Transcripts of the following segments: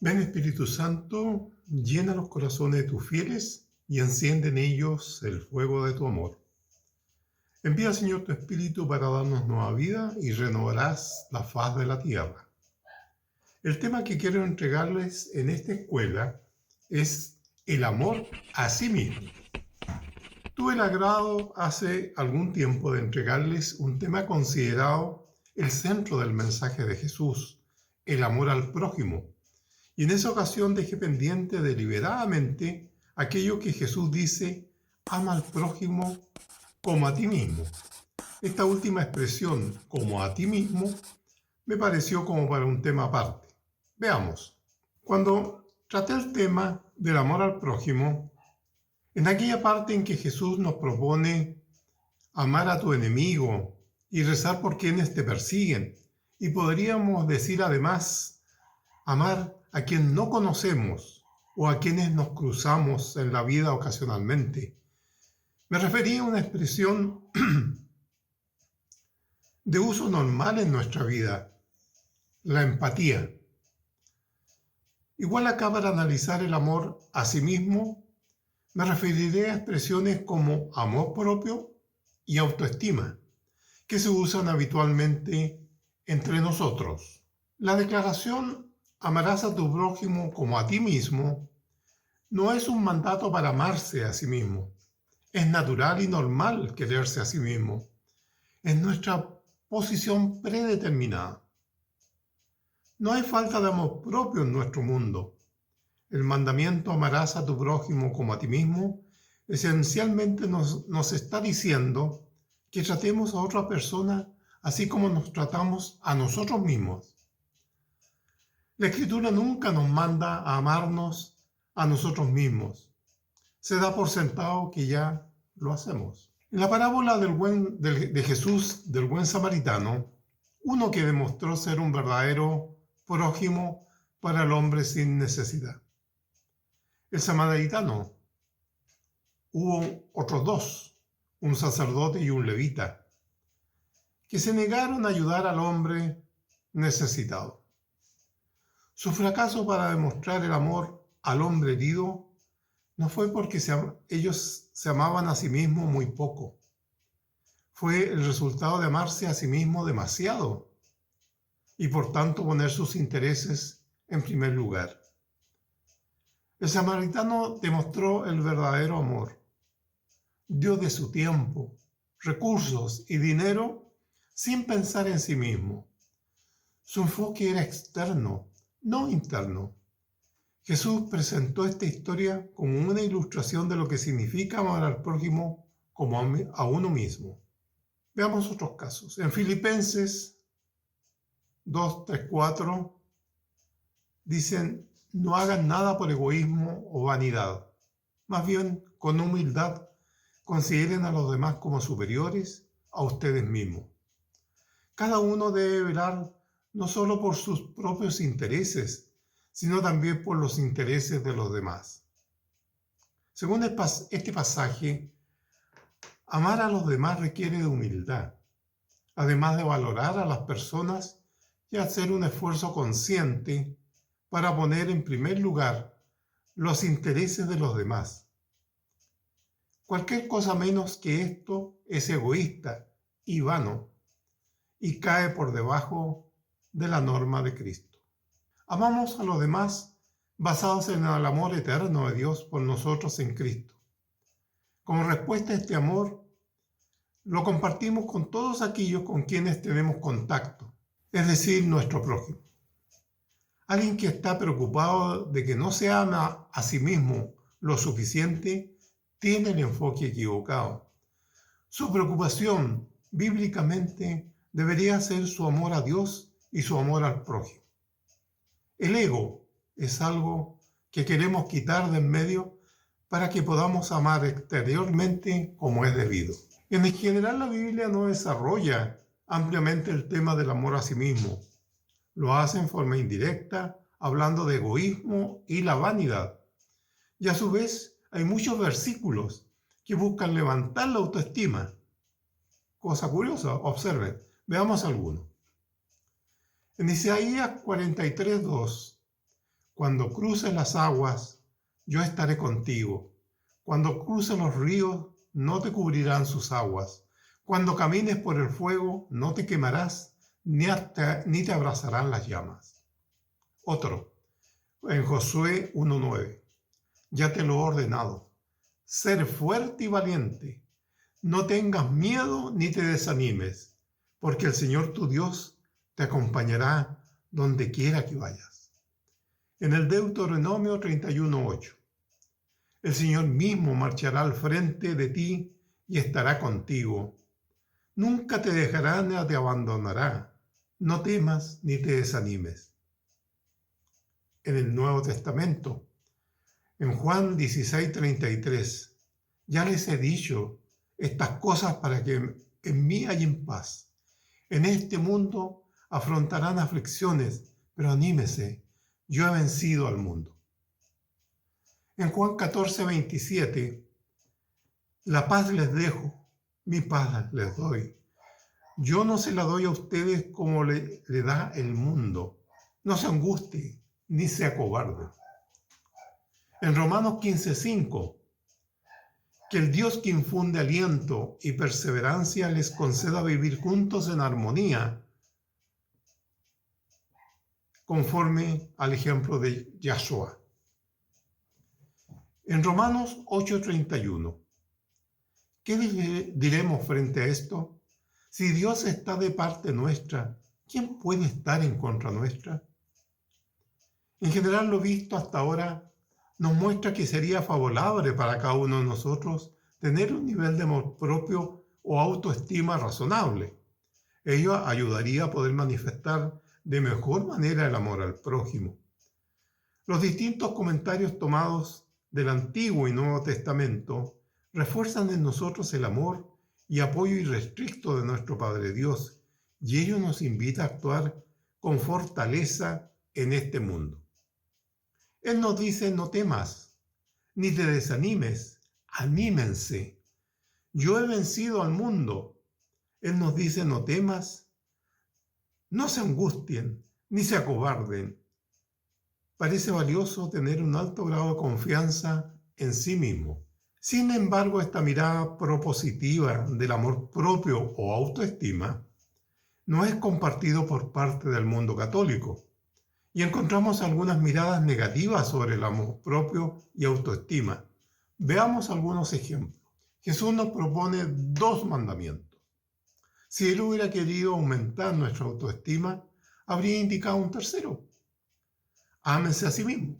Ven Espíritu Santo, llena los corazones de tus fieles y enciende en ellos el fuego de tu amor. Envía, Señor, tu Espíritu para darnos nueva vida y renovarás la faz de la tierra. El tema que quiero entregarles en esta escuela es el amor a sí mismo. Tuve el agrado hace algún tiempo de entregarles un tema considerado el centro del mensaje de Jesús, el amor al prójimo. Y en esa ocasión dejé pendiente deliberadamente aquello que Jesús dice: ama al prójimo como a ti mismo. Esta última expresión, como a ti mismo, me pareció como para un tema aparte. Veamos. Cuando traté el tema del amor al prójimo, en aquella parte en que Jesús nos propone amar a tu enemigo y rezar por quienes te persiguen, y podríamos decir además, amar a quien no conocemos o a quienes nos cruzamos en la vida ocasionalmente, me refería a una expresión de uso normal en nuestra vida, la empatía. Igual acá, para analizar el amor a sí mismo, me referiré a expresiones como amor propio y autoestima, que se usan habitualmente entre nosotros. La declaración amarás a tu prójimo como a ti mismo no es un mandato para amarse a sí mismo. Es natural y normal quererse a sí mismo. Es nuestra posición predeterminada. No hay falta de amor propio en nuestro mundo. El mandamiento amarás a tu prójimo como a ti mismo esencialmente nos está diciendo que tratemos a otra persona así como nos tratamos a nosotros mismos. La Escritura nunca nos manda a amarnos a nosotros mismos. Se da por sentado que ya lo hacemos. En la parábola de Jesús del buen samaritano, uno que demostró ser un verdadero prójimo para el hombre sin necesidad. El samaritano. Hubo otros dos, un sacerdote y un levita, que se negaron a ayudar al hombre necesitado. Su fracaso para demostrar el amor al hombre herido no fue porque ellos se amaban a sí mismos muy poco. Fue el resultado de amarse a sí mismos demasiado y por tanto poner sus intereses en primer lugar. El samaritano demostró el verdadero amor. Dio de su tiempo, recursos y dinero sin pensar en sí mismo. Su enfoque era externo, no interno. Jesús presentó esta historia como una ilustración de lo que significa amar al prójimo como a uno mismo. Veamos otros casos. En Filipenses 2, 3, 4 dicen: no hagan nada por egoísmo o vanidad. Más bien, con humildad, consideren a los demás como superiores a ustedes mismos. Cada uno debe velar no solo por sus propios intereses, sino también por los intereses de los demás. Según este pasaje, amar a los demás requiere de humildad, además de valorar a las personas y hacer un esfuerzo consciente para poner en primer lugar los intereses de los demás. Cualquier cosa menos que esto es egoísta y vano y cae por debajo de la norma de Cristo. Amamos a los demás basados en el amor eterno de Dios por nosotros en Cristo. Como respuesta a este amor, lo compartimos con todos aquellos con quienes tenemos contacto, es decir, nuestro prójimo. Alguien que está preocupado de que no se ama a sí mismo lo suficiente tiene el enfoque equivocado. Su preocupación, bíblicamente, debería ser su amor a Dios y su amor al prójimo. El ego es algo que queremos quitar de en medio para que podamos amar exteriormente como es debido. En general, la Biblia no desarrolla ampliamente el tema del amor a sí mismo. Lo hace en forma indirecta, hablando de egoísmo y la vanidad. Y a su vez, hay muchos versículos que buscan levantar la autoestima. Cosa curiosa, observen, veamos algunos. En Isaías 43:2, Cuando cruces las aguas, yo estaré contigo. Cuando cruces los ríos, no te cubrirán sus aguas. Cuando camines por el fuego, no te quemarás, ni te abrazarán las llamas. Otro, en Josué 1:9. Ya te lo he ordenado. Ser fuerte y valiente. No tengas miedo ni te desanimes, porque el Señor tu Dios te acompañará donde quiera que vayas. En el Deuteronomio 31:8. El Señor mismo marchará al frente de ti y estará contigo. Nunca te dejará ni te abandonará. No temas ni te desanimes. En el Nuevo Testamento, en Juan 16:33, ya les he dicho estas cosas para que en mí hayan paz. En este mundo afrontarán aflicciones, pero anímese, yo he vencido al mundo. En Juan 14:27, la paz les dejo, mi paz les doy. Yo no se la doy a ustedes como le da el mundo. No se angustie, ni se acobarde. En Romanos 15:5, que el Dios que infunde aliento y perseverancia les conceda vivir juntos en armonía, conforme al ejemplo de Yahshua. En Romanos 8:31, ¿qué diremos frente a esto? Si Dios está de parte nuestra, ¿quién puede estar en contra nuestra? En general, lo visto hasta ahora nos muestra que sería favorable para cada uno de nosotros tener un nivel de amor propio o autoestima razonable. Ello ayudaría a poder manifestar de mejor manera el amor al prójimo. Los distintos comentarios tomados del Antiguo y Nuevo Testamento refuerzan en nosotros el amor y apoyo irrestricto de nuestro Padre Dios, y ello nos invita a actuar con fortaleza en este mundo. Él nos dice: no temas, ni te desanimes, anímense. Yo he vencido al mundo. Él nos dice: no temas, no se angustien, ni se acobarden. Parece valioso tener un alto grado de confianza en sí mismo. Sin embargo, esta mirada propositiva del amor propio o autoestima no es compartido por parte del mundo católico. Y encontramos algunas miradas negativas sobre el amor propio y autoestima. Veamos algunos ejemplos. Jesús nos propone 2 mandamientos. Si Él hubiera querido aumentar nuestra autoestima, habría indicado un tercero. Ámense a sí mismo.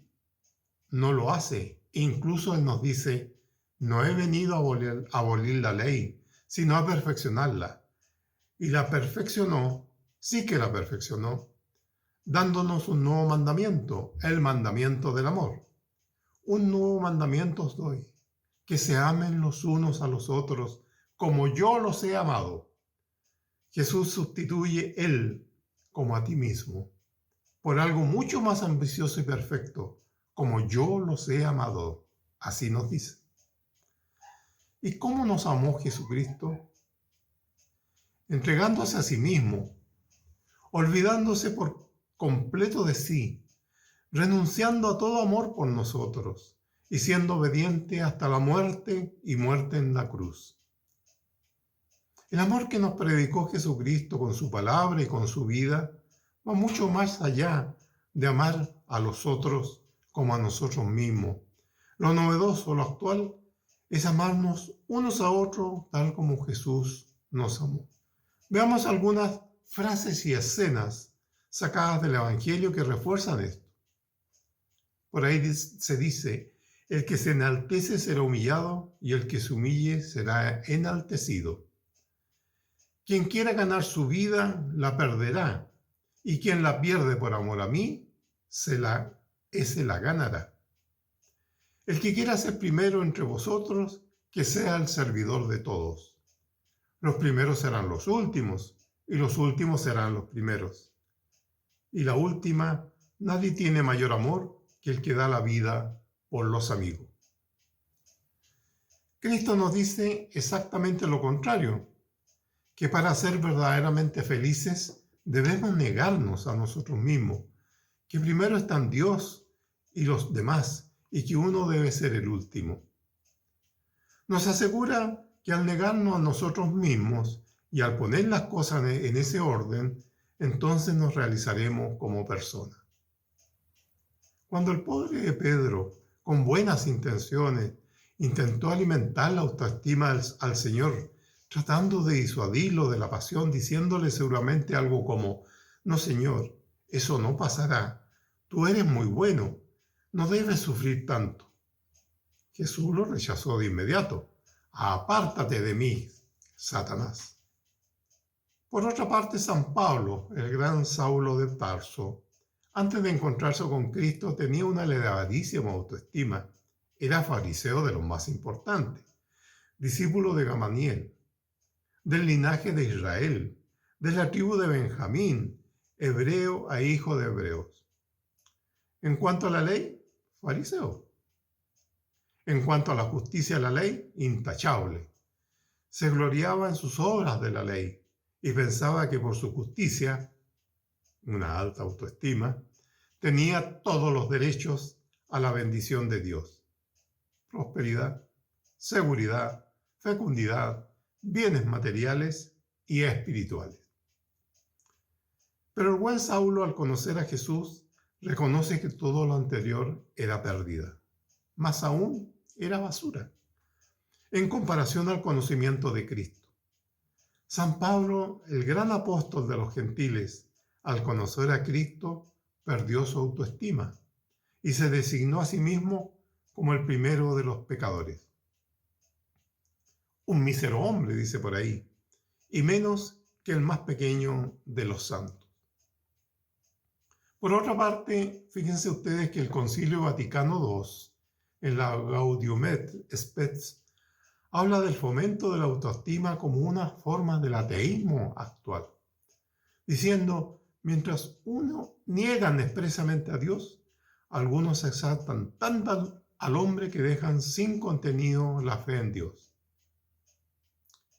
No lo hace. Incluso Él nos dice: no he venido a abolir la ley, sino a perfeccionarla. Y la perfeccionó, sí que la perfeccionó, dándonos un nuevo mandamiento, el mandamiento del amor. Un nuevo mandamiento os doy, que se amen los unos a los otros como yo los he amado. Jesús sustituye Él como a ti mismo por algo mucho más ambicioso y perfecto, como yo los he amado. Así nos dice. ¿Y cómo nos amó Jesucristo? Entregándose a sí mismo, olvidándose por completo de sí, renunciando a todo amor por nosotros y siendo obediente hasta la muerte y muerte en la cruz. El amor que nos predicó Jesucristo con su palabra y con su vida va mucho más allá de amar a los otros como a nosotros mismos. Lo novedoso, lo actual, es amarnos unos a otros tal como Jesús nos amó. Veamos algunas frases y escenas sacadas del Evangelio que refuerzan esto. Por ahí se dice: el que se enaltece será humillado y el que se humille será enaltecido. Quien quiera ganar su vida la perderá, y quien la pierde por amor a mí, ese la ganará. El que quiera ser primero entre vosotros, que sea el servidor de todos. Los primeros serán los últimos, y los últimos serán los primeros. Y la última, nadie tiene mayor amor que el que da la vida por los amigos. Cristo nos dice exactamente lo contrario, que para ser verdaderamente felices debemos negarnos a nosotros mismos, que primero están Dios y los demás, y que uno debe ser el último. Nos asegura que al negarnos a nosotros mismos y al poner las cosas en ese orden, entonces nos realizaremos como personas. Cuando el pobre Pedro, con buenas intenciones, intentó alimentar la autoestima al Señor, tratando de disuadirlo de la pasión, diciéndole seguramente algo como: no, Señor, eso no pasará, tú eres muy bueno, no debes sufrir tanto. Jesús lo rechazó de inmediato: apártate de mí, Satanás. Por otra parte, San Pablo, el gran Saulo de Tarso, antes de encontrarse con Cristo tenía una elevadísima autoestima. Era fariseo de los más importantes, discípulo de Gamaliel, del linaje de Israel, de la tribu de Benjamín, hebreo e hijo de hebreos. En cuanto a la ley, fariseo. En cuanto a la justicia de la ley, intachable. Se gloriaba en sus obras de la ley y pensaba que por su justicia, una alta autoestima, tenía todos los derechos a la bendición de Dios. Prosperidad, seguridad, fecundidad, bienes materiales y espirituales. Pero el buen Saulo, al conocer a Jesús, reconoce que todo lo anterior era pérdida. Más aún, era basura, en comparación al conocimiento de Cristo. San Pablo, el gran apóstol de los gentiles, al conocer a Cristo, perdió su autoestima y se designó a sí mismo como el primero de los pecadores. Un mísero hombre, dice por ahí, y menos que el más pequeño de los santos. Por otra parte, fíjense ustedes que el Concilio Vaticano II, en la Gaudium et Spes, habla del fomento de la autoestima como una forma del ateísmo actual, diciendo: mientras unos niegan expresamente a Dios, algunos exaltan tanto al hombre que dejan sin contenido la fe en Dios.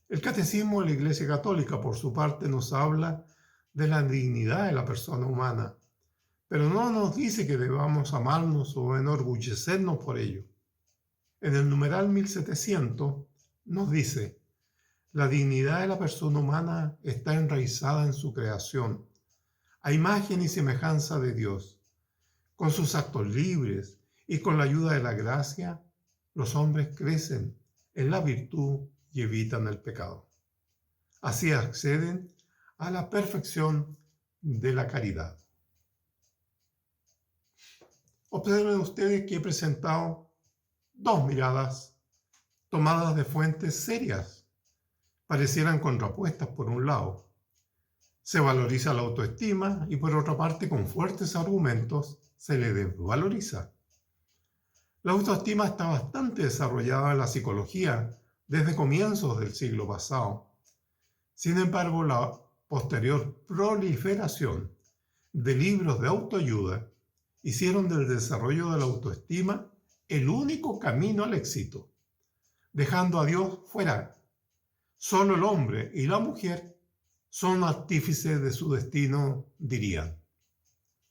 El Catecismo de la Iglesia Católica, por su parte, nos habla de la dignidad de la persona humana, pero no nos dice que debamos amarnos o enorgullecernos por ello. En el numeral 1700 nos dice: la dignidad de la persona humana está enraizada en su creación, a imagen y semejanza de Dios. Con sus actos libres y con la ayuda de la gracia, los hombres crecen en la virtud y evitan el pecado. Así acceden a la perfección de la caridad. Observen ustedes que he presentado dos miradas tomadas de fuentes serias. Parecieran contrapuestas por un lado. Se valoriza la autoestima y por otra parte, con fuertes argumentos, se le desvaloriza. La autoestima está bastante desarrollada en la psicología desde comienzos del siglo pasado. Sin embargo, la posterior proliferación de libros de autoayuda hicieron del desarrollo de la autoestima el único camino al éxito, dejando a Dios fuera. Solo el hombre y la mujer son artífices de su destino, dirían.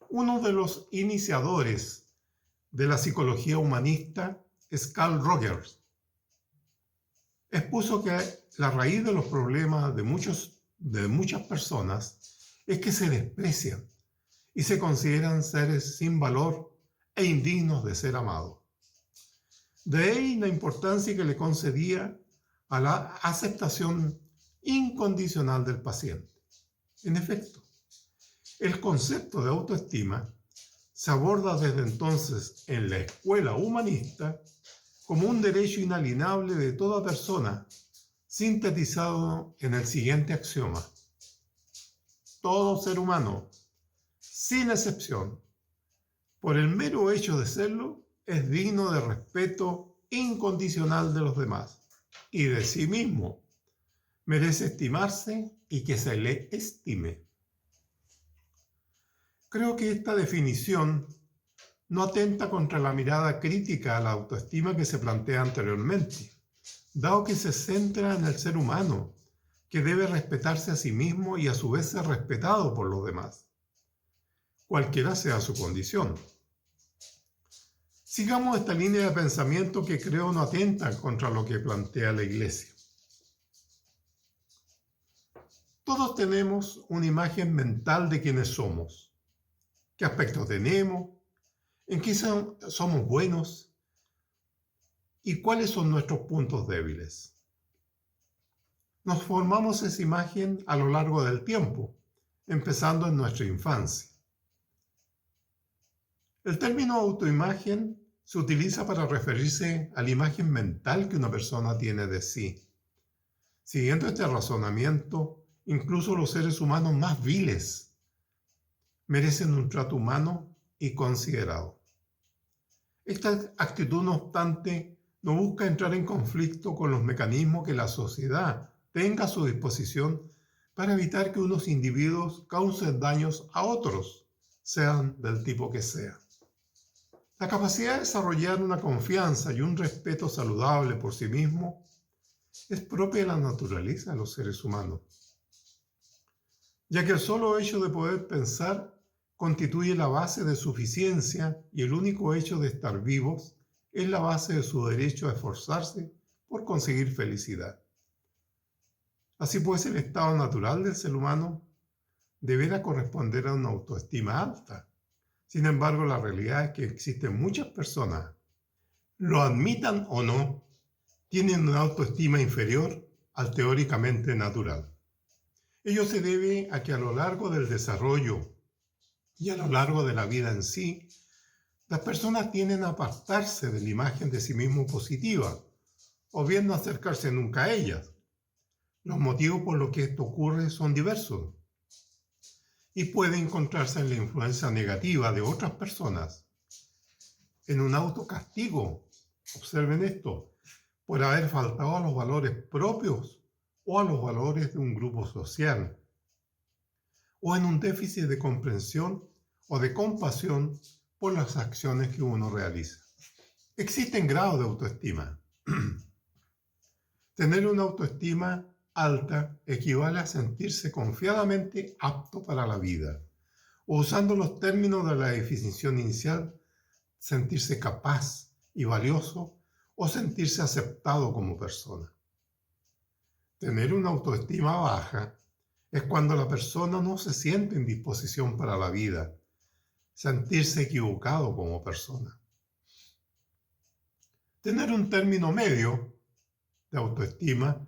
Uno de los iniciadores de la psicología humanista es Carl Rogers. Expuso que la raíz de los problemas de muchas personas es que se desprecian y se consideran seres sin valor e indignos de ser amados. De ahí la importancia que le concedía a la aceptación incondicional del paciente. En efecto, el concepto de autoestima se aborda desde entonces en la escuela humanista como un derecho inalienable de toda persona, sintetizado en el siguiente axioma: todo ser humano, sin excepción, por el mero hecho de serlo, es digno de respeto incondicional de los demás y de sí mismo. Merece estimarse y que se le estime. Creo que esta definición no atenta contra la mirada crítica a la autoestima que se plantea anteriormente, dado que se centra en el ser humano, que debe respetarse a sí mismo y a su vez ser respetado por los demás, cualquiera sea su condición. Sigamos esta línea de pensamiento que creo no atenta contra lo que plantea la Iglesia. Todos tenemos una imagen mental de quiénes somos, qué aspectos tenemos, en qué somos buenos y cuáles son nuestros puntos débiles. Nos formamos esa imagen a lo largo del tiempo, empezando en nuestra infancia. El término autoimagen se utiliza para referirse a la imagen mental que una persona tiene de sí. Siguiendo este razonamiento, incluso los seres humanos más viles merecen un trato humano y considerado. Esta actitud, no obstante, no busca entrar en conflicto con los mecanismos que la sociedad tenga a su disposición para evitar que unos individuos causen daños a otros, sean del tipo que sea. La capacidad de desarrollar una confianza y un respeto saludable por sí mismo es propia de la naturaleza de los seres humanos, ya que el solo hecho de poder pensar constituye la base de suficiencia y el único hecho de estar vivos es la base de su derecho a esforzarse por conseguir felicidad. Así pues, el estado natural del ser humano deberá corresponder a una autoestima alta. Sin embargo, la realidad es que existen muchas personas, lo admitan o no, tienen una autoestima inferior al teóricamente natural. Ello se debe a que a lo largo del desarrollo y a lo largo de la vida en sí, las personas tienden a apartarse de la imagen de sí mismo positiva, o bien no acercarse nunca a ellas. Los motivos por los que esto ocurre son diversos y puede encontrarse en la influencia negativa de otras personas, en un autocastigo, observen esto, por haber faltado a los valores propios o a los valores de un grupo social, o en un déficit de comprensión o de compasión por las acciones que uno realiza. Existen grados de autoestima. Tener una autoestima alta equivale a sentirse confiadamente apto para la vida, o usando los términos de la definición inicial, sentirse capaz y valioso o sentirse aceptado como persona. Tener una autoestima baja es cuando la persona no se siente en disposición para la vida, sentirse equivocado como persona. Tener un término medio de autoestima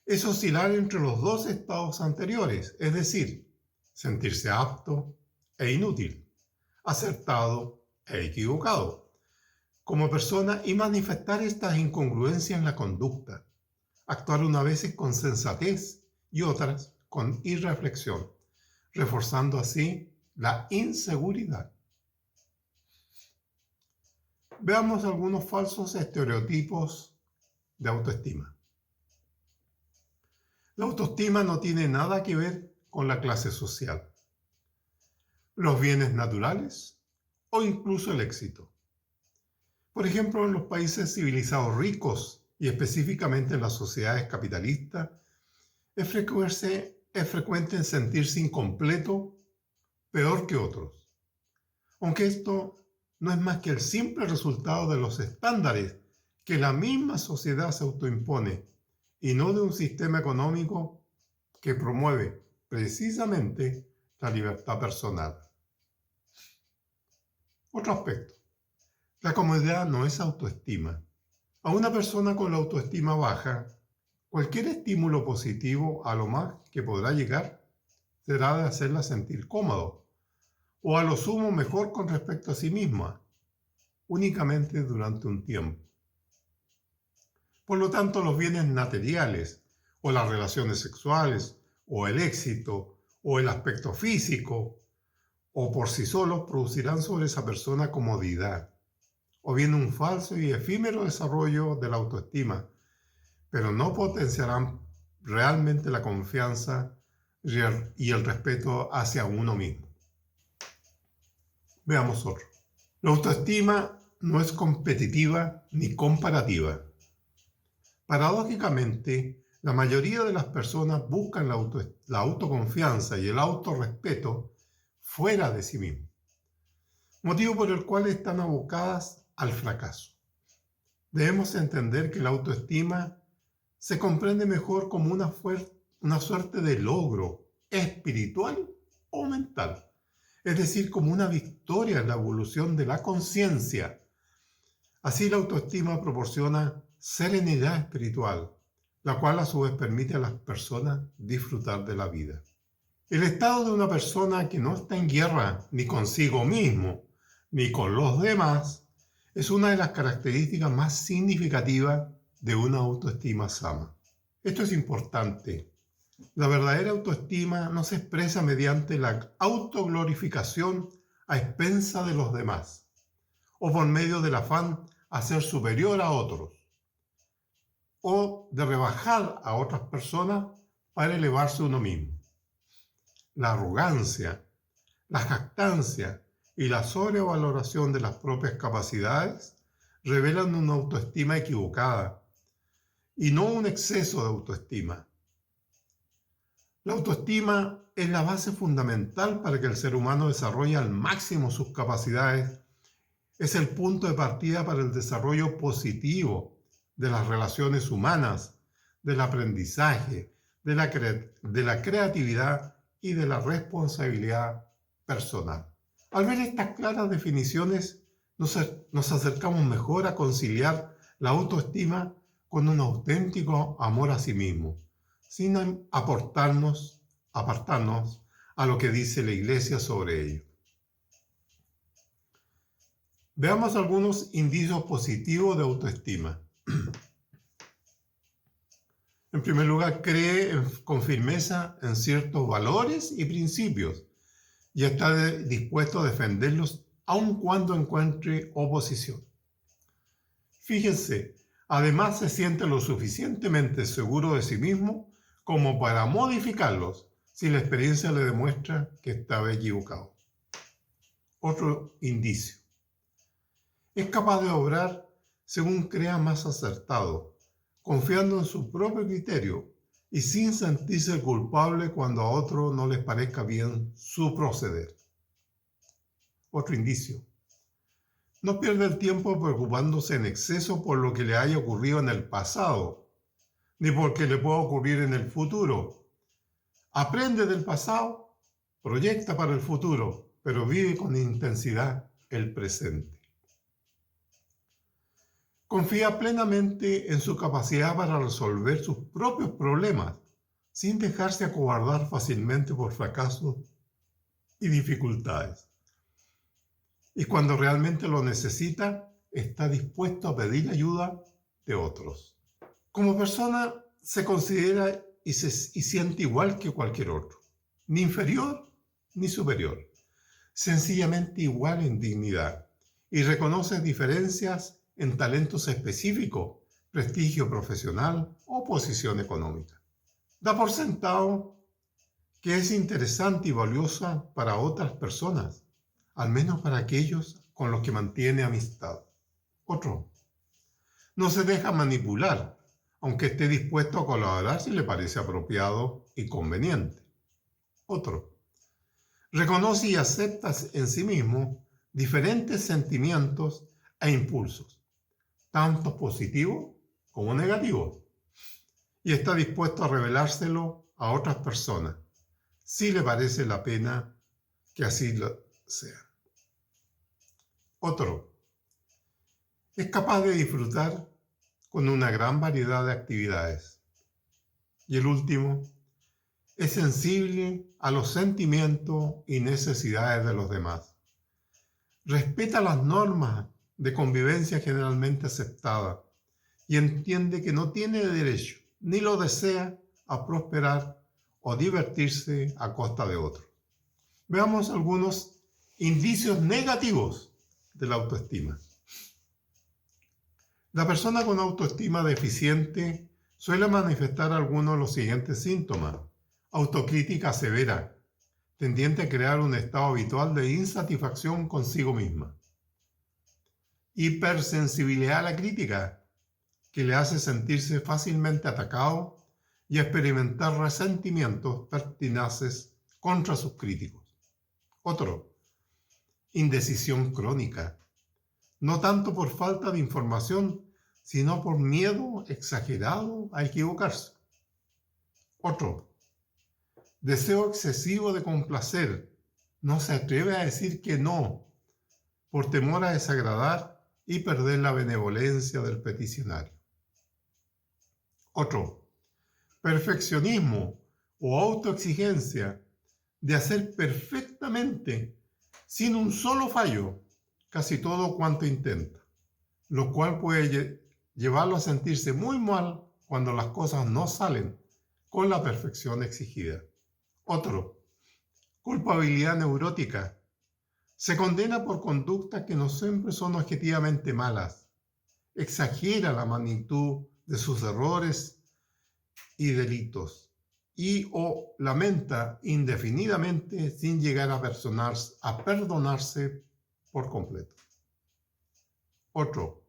es oscilar entre los dos estados anteriores, es decir, sentirse apto e inútil, acertado e equivocado como persona y manifestar estas incongruencias en la conducta, actuar unas veces con sensatez y otras con irreflexión, reforzando así la inseguridad. Veamos algunos falsos estereotipos de autoestima. La autoestima no tiene nada que ver con la clase social, los bienes naturales o incluso el éxito. Por ejemplo, en los países civilizados ricos y específicamente en las sociedades capitalistas, es frecuente sentirse incompleto, peor que otros. Aunque esto no es más que el simple resultado de los estándares que la misma sociedad se autoimpone y no de un sistema económico que promueve precisamente la libertad personal. Otro aspecto. La comodidad no es autoestima. A una persona con la autoestima baja, cualquier estímulo positivo a lo más que podrá llegar será de hacerla sentir cómodo o a lo sumo mejor con respecto a sí misma, únicamente durante un tiempo. Por lo tanto, los bienes materiales o las relaciones sexuales o el éxito o el aspecto físico o por sí solos producirán sobre esa persona comodidad o bien un falso y efímero desarrollo de la autoestima, pero no potenciarán realmente la confianza y el respeto hacia uno mismo. Veamos otro. La autoestima no es competitiva ni comparativa. Paradójicamente, la mayoría de las personas buscan la autoconfianza y el autorrespeto fuera de sí mismos, motivo por el cual están abocadas al fracaso. Debemos entender que la autoestima se comprende mejor como una suerte de logro espiritual o mental, es decir, como una victoria en la evolución de la conciencia. Así la autoestima proporciona serenidad espiritual, la cual a su vez permite a las personas disfrutar de la vida. El estado de una persona que no está en guerra ni consigo mismo, ni con los demás, es una de las características más significativas de una autoestima sana. Esto es importante. La verdadera autoestima no se expresa mediante la autoglorificación a expensas de los demás, o por medio del afán a ser superior a otros, o de rebajar a otras personas para elevarse uno mismo. La arrogancia, la jactancia y la sobrevaloración de las propias capacidades revelan una autoestima equivocada y no un exceso de autoestima. La autoestima es la base fundamental para que el ser humano desarrolle al máximo sus capacidades. Es el punto de partida para el desarrollo positivo de las relaciones humanas, del aprendizaje, de la creatividad y de la responsabilidad personal. Al ver estas claras definiciones, nos acercamos mejor a conciliar la autoestima con un auténtico amor a sí mismo, sin apartarnos a lo que dice la Iglesia sobre ello. Veamos algunos indicios positivos de autoestima. En primer lugar, cree con firmeza en ciertos valores y principios y está dispuesto a defenderlos aun cuando encuentre oposición. Fíjense, además se siente lo suficientemente seguro de sí mismo como para modificarlos si la experiencia le demuestra que estaba equivocado. Otro indicio. Es capaz de obrar según crea más acertado, confiando en su propio criterio y sin sentirse culpable cuando a otros no les parezca bien su proceder. Otro indicio. No pierde el tiempo preocupándose en exceso por lo que le haya ocurrido en el pasado, ni porque le pueda ocurrir en el futuro. Aprende del pasado, proyecta para el futuro, pero vive con intensidad el presente. Confía plenamente en su capacidad para resolver sus propios problemas, sin dejarse acobardar fácilmente por fracasos y dificultades. Y cuando realmente lo necesita, está dispuesto a pedir ayuda de otros. Como persona, se considera y siente igual que cualquier otro, ni inferior ni superior, sencillamente igual en dignidad, y reconoce diferencias en talentos específicos, prestigio profesional o posición económica. Da por sentado que es interesante y valiosa para otras personas, al menos para aquellos con los que mantiene amistad. Otro, no se deja manipular, aunque esté dispuesto a colaborar si le parece apropiado y conveniente. Otro, reconoce y acepta en sí mismo diferentes sentimientos e impulsos, tanto positivos como negativos, y está dispuesto a revelárselo a otras personas, si le parece la pena que así lo sea. Otro, es capaz de disfrutar con una gran variedad de actividades. Y el último, es sensible a los sentimientos y necesidades de los demás. Respeta las normas de convivencia generalmente aceptadas y entiende que no tiene derecho, ni lo desea, a prosperar o divertirse a costa de otros. Veamos algunos indicios negativos de la autoestima. La persona con autoestima deficiente suele manifestar algunos de los siguientes síntomas. Autocrítica severa, tendiente a crear un estado habitual de insatisfacción consigo misma. Hipersensibilidad a la crítica, que le hace sentirse fácilmente atacado y experimentar resentimientos pertinaces contra sus críticos. Otro, indecisión crónica. no tanto por falta de información, sino por miedo exagerado a equivocarse. Otro, deseo excesivo de complacer. No se atreve a decir que no, por temor a desagradar y perder la benevolencia del peticionario. Otro, perfeccionismo o autoexigencia de hacer perfectamente, sin un solo fallo, casi todo cuanto intenta, lo cual puede llevarlo a sentirse muy mal cuando las cosas no salen con la perfección exigida. Otro, culpabilidad neurótica. Se condena por conductas que no siempre son objetivamente malas. Exagera la magnitud de sus errores y delitos y o lamenta indefinidamente sin llegar a perdonarse por completo. Otro,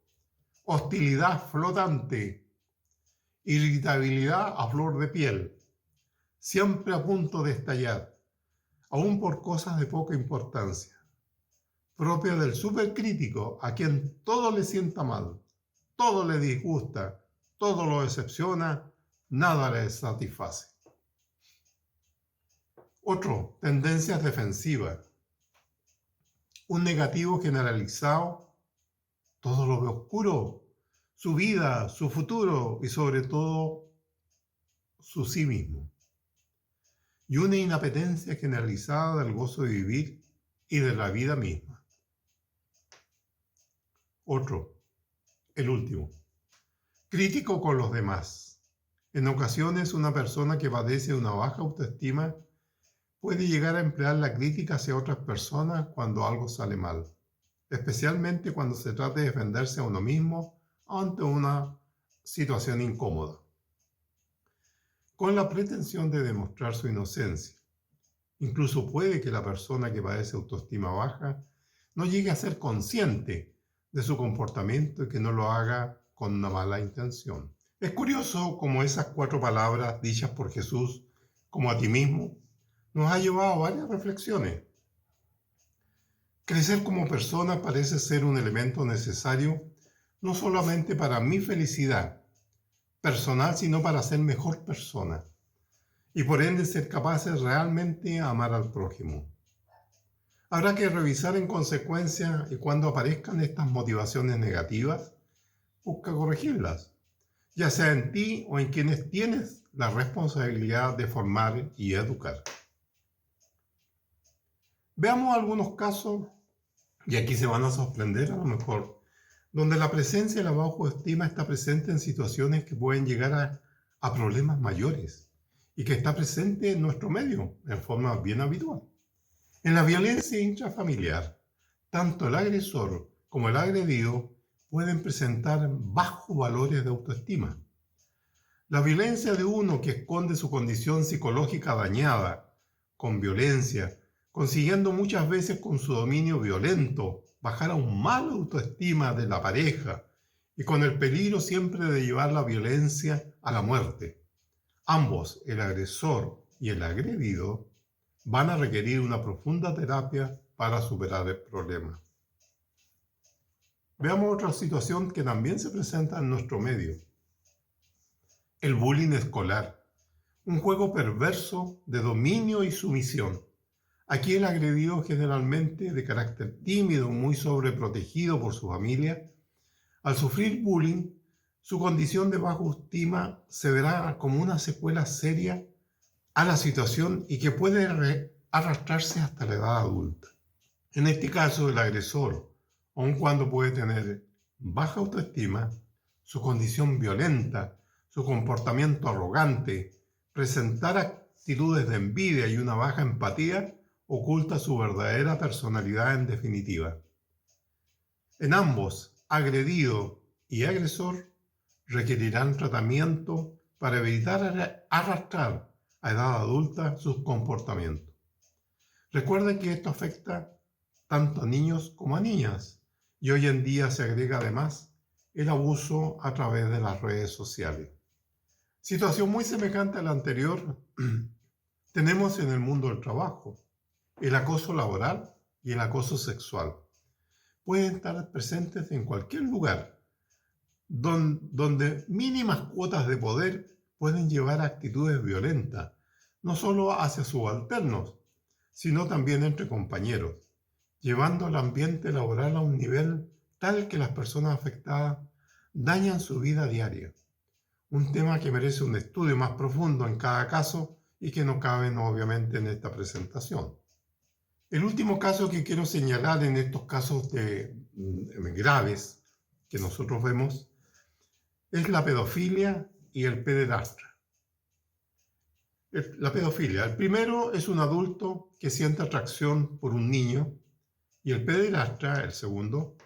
hostilidad flotante, irritabilidad a flor de piel, siempre a punto de estallar, aún por cosas de poca importancia, propia del supercrítico a quien todo le sienta mal, todo le disgusta, todo lo decepciona, nada le satisface. Otro, tendencias defensivas, un negativo generalizado, todo lo ve oscuro, su vida, su futuro y sobre todo su sí mismo. Y una inapetencia generalizada del gozo de vivir y de la vida misma. Otro, el último, crítico con los demás. En ocasiones una persona que padece una baja autoestima puede llegar a emplear la crítica hacia otras personas cuando algo sale mal, especialmente cuando se trata de defenderse a uno mismo ante una situación incómoda, con la pretensión de demostrar su inocencia. Incluso puede que la persona que padece autoestima baja no llegue a ser consciente de su comportamiento y que no lo haga con una mala intención. Es curioso cómo esas 4 palabras dichas por Jesús, como a ti mismo, nos ha llevado a varias reflexiones. Crecer como persona parece ser un elemento necesario no solamente para mi felicidad personal, sino para ser mejor persona y por ende ser capaces realmente de amar al prójimo. Habrá que revisar en consecuencia y cuando aparezcan estas motivaciones negativas, busca corregirlas, ya sea en ti o en quienes tienes la responsabilidad de formar y educar. Veamos algunos casos, y aquí se van a sorprender a lo mejor, donde la presencia de la baja autoestima está presente en situaciones que pueden llegar a problemas mayores y que está presente en nuestro medio en forma bien habitual. En la violencia intrafamiliar, tanto el agresor como el agredido pueden presentar bajos valores de autoestima. La violencia de uno que esconde su condición psicológica dañada con violencia, consiguiendo muchas veces con su dominio violento bajar aún más la autoestima de la pareja y con el peligro siempre de llevar la violencia a la muerte. Ambos, el agresor y el agredido, van a requerir una profunda terapia para superar el problema. Veamos otra situación que también se presenta en nuestro medio. El bullying escolar, un juego perverso de dominio y sumisión. Aquí el agredido, generalmente de carácter tímido, muy sobreprotegido por su familia, al sufrir bullying, su condición de baja autoestima se verá como una secuela seria a la situación y que puede arrastrarse hasta la edad adulta. En este caso, el agresor, aun cuando puede tener baja autoestima, su condición violenta, su comportamiento arrogante, presentar actitudes de envidia y una baja empatía, oculta su verdadera personalidad en definitiva. En ambos, agredido y agresor, requerirán tratamiento para evitar arrastrar a edad adulta sus comportamientos. Recuerden que esto afecta tanto a niños como a niñas y hoy en día se agrega además el abuso a través de las redes sociales. Situación muy semejante a la anterior tenemos en el mundo del trabajo, el acoso laboral y el acoso sexual. pueden estar presentes en cualquier lugar, donde mínimas cuotas de poder pueden llevar a actitudes violentas, no solo hacia subalternos, sino también entre compañeros, llevando el ambiente laboral a un nivel tal que las personas afectadas dañan su vida diaria. Un tema que merece un estudio más profundo en cada caso y que no cabe obviamente en esta presentación. El último caso que quiero señalar en estos casos graves que nosotros vemos es la pedofilia y el pederastra. La pedofilia. El primero es un adulto que siente atracción por un niño y el pederastra, el segundo,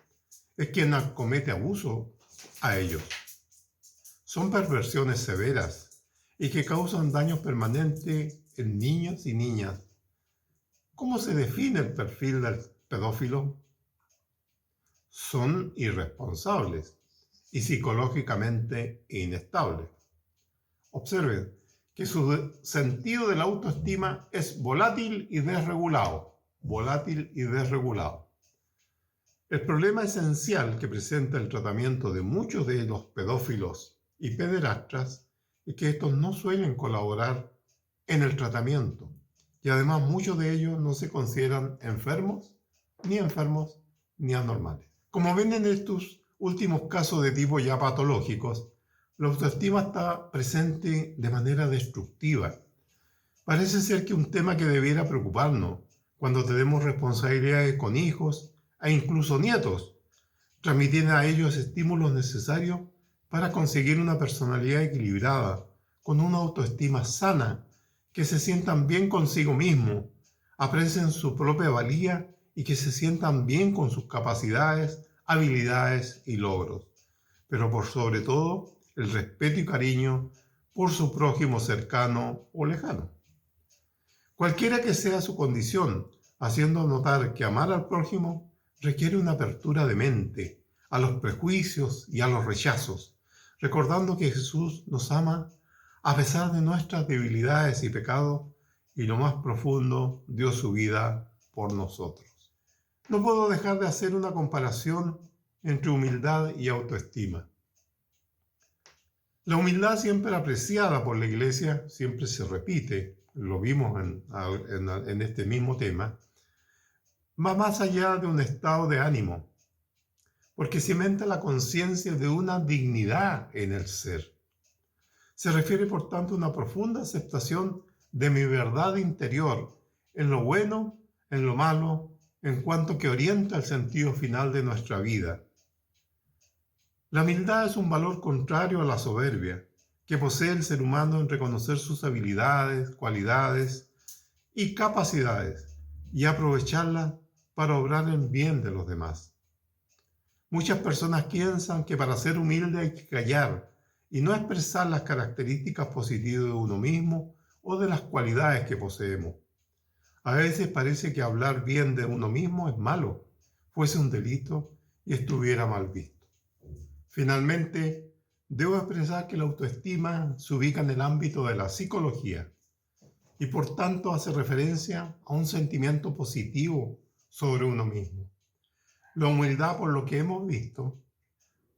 es quien comete abuso a ellos. Son perversiones severas y que causan daños permanentes en niños y niñas. ¿Cómo se define el perfil del pedófilo? Son irresponsables y psicológicamente inestables. Observen que su sentido de la autoestima es volátil y desregulado. Volátil y desregulado. El problema esencial que presenta el tratamiento de muchos de los pedófilos y pederastras es que estos no suelen colaborar en el tratamiento y además muchos de ellos no se consideran enfermos ni anormales. Como ven en estos últimos casos de tipo ya patológicos, la autoestima está presente de manera destructiva. Parece ser que un tema que debiera preocuparnos cuando tenemos responsabilidades con hijos e incluso nietos, transmitir a ellos estímulos necesarios para conseguir una personalidad equilibrada, con una autoestima sana, que se sientan bien consigo mismos, aprecien su propia valía y que se sientan bien con sus capacidades, habilidades y logros, pero por sobre todo el respeto y cariño por su prójimo cercano o lejano. Cualquiera que sea su condición, haciendo notar que amar al prójimo requiere una apertura de mente a los prejuicios y a los rechazos, recordando que Jesús nos ama a pesar de nuestras debilidades y pecados, y lo más profundo dio su vida por nosotros. No puedo dejar de hacer una comparación entre humildad y autoestima. La humildad siempre apreciada por la Iglesia, siempre se repite, lo vimos en este mismo tema, va más allá de un estado de ánimo, porque cimenta la conciencia de una dignidad en el ser. Se refiere, por tanto, a una profunda aceptación de mi verdad interior, en lo bueno, en lo malo, en cuanto que orienta el sentido final de nuestra vida. La humildad es un valor contrario a la soberbia, que posee el ser humano en reconocer sus habilidades, cualidades y capacidades, y aprovecharlas para obrar en bien de los demás. Muchas personas piensan que para ser humilde hay que callar y no expresar las características positivas de uno mismo o de las cualidades que poseemos. A veces parece que hablar bien de uno mismo es malo, fuese un delito y estuviera mal visto. Finalmente, debo expresar que la autoestima se ubica en el ámbito de la psicología y por tanto hace referencia a un sentimiento positivo sobre uno mismo. La humildad, por lo que hemos visto,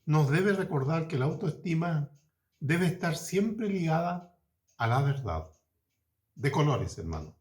nos debe recordar que la autoestima debe estar siempre ligada a la verdad. De colores, hermano.